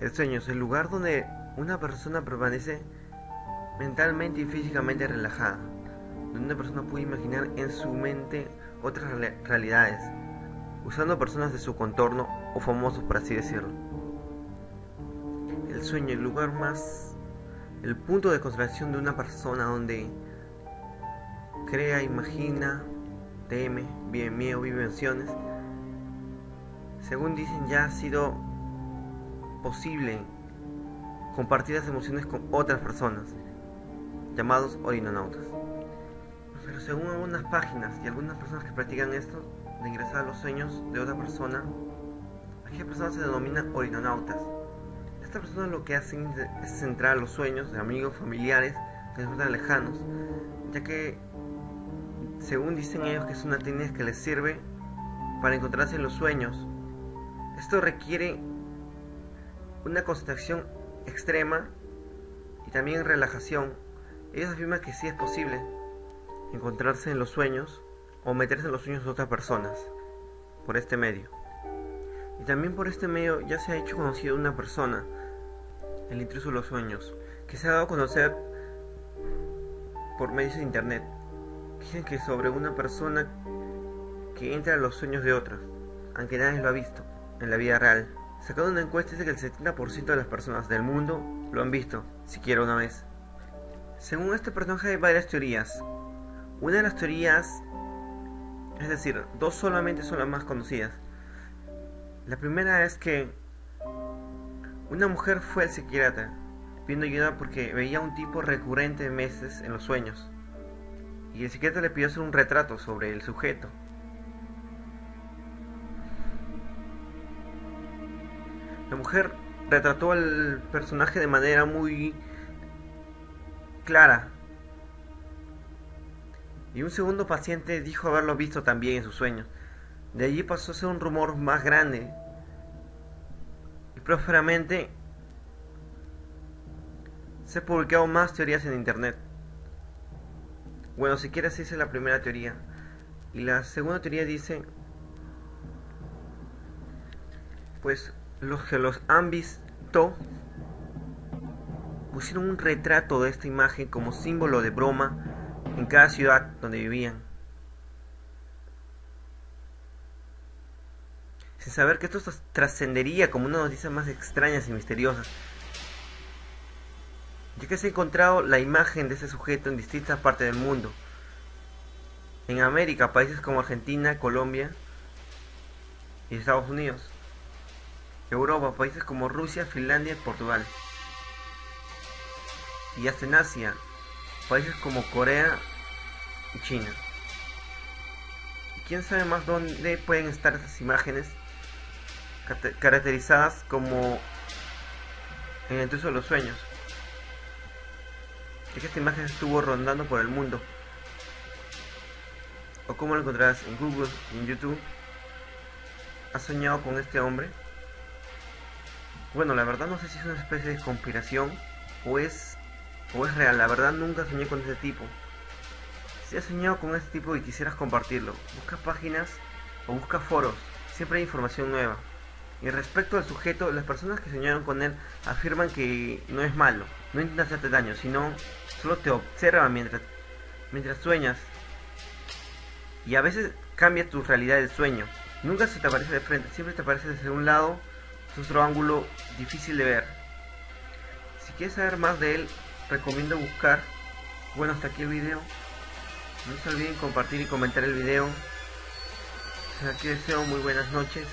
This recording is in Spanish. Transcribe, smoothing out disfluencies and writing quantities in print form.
El sueño es el lugar donde una persona permanece mentalmente y físicamente relajada, donde una persona puede imaginar en su mente otras realidades, usando personas de su contorno o famosos, por así decirlo. El sueño, el punto de concentración de una persona donde crea, imagina, teme, vive miedo, vive emociones. Según dicen, ya ha sido posible compartir las emociones con otras personas, llamados orinonautas. Pero según algunas páginas y algunas personas que practican esto, de ingresar a los sueños de otra persona, aquellas personas se denominan orinonautas. Estas personas lo que hacen es entrar a los sueños de amigos, familiares que se encuentran lejanos, ya que según dicen ellos que es una técnica que les sirve para encontrarse en los sueños. Esto requiere una concentración extrema y también relajación. Ellos afirman que sí es posible encontrarse en los sueños o meterse en los sueños de otras personas por este medio. Y también por este medio ya se ha hecho conocido una persona, el intruso de los sueños, que se ha dado a conocer por medios de internet. Dicen que sobre una persona que entra a los sueños de otras, aunque nadie lo ha visto en la vida real. Sacando una encuesta dice que el 70% de las personas del mundo lo han visto, siquiera una vez. Según este personaje hay varias teorías. Una de las teorías, es decir, dos solamente son las más conocidas. La primera es que una mujer fue al psiquiatra pidiendo ayuda porque veía a un tipo recurrente de meses en los sueños, y el psiquiatra le pidió hacer un retrato sobre el sujeto. La mujer retrató al personaje de manera muy clara, y un segundo paciente dijo haberlo visto también en sus sueños. De allí pasó a ser un rumor más grande, y prósperamente se han publicado más teorías en internet. Bueno, si quieres esa es la primera teoría. Y la segunda teoría dice, pues los que los han visto pusieron un retrato de esta imagen como símbolo de broma en cada ciudad donde vivían, sin saber que esto trascendería como una noticia más extrañas y misteriosas, ya que se ha encontrado la imagen de ese sujeto en distintas partes del mundo. En América, países como Argentina, Colombia y Estados Unidos. Europa, países como Rusia, Finlandia y Portugal. Y hasta en Asia, países como Corea y China. ¿Y quién sabe más dónde pueden estar esas imágenes caracterizadas como en el intruso de los sueños? Ya que esta imagen estuvo rondando por el mundo. O cómo lo encontrarás en Google y en YouTube. ¿Has soñado con este hombre? Bueno, la verdad no sé si es una especie de conspiración o es real. La verdad nunca soñé con este tipo. Si has soñado con este tipo y quisieras compartirlo, busca páginas o busca foros. Siempre hay información nueva. Y respecto al sujeto, las personas que soñaron con él afirman que no es malo, no intenta hacerte daño, sino solo te observa mientras sueñas. Y a veces cambia tu realidad del sueño. Nunca se te aparece de frente, siempre te aparece desde un lado, desde otro ángulo difícil de ver. Si quieres saber más de él, recomiendo buscar. Bueno, hasta aquí el video. No se olviden compartir y comentar el video. Desde aquí deseo muy buenas noches.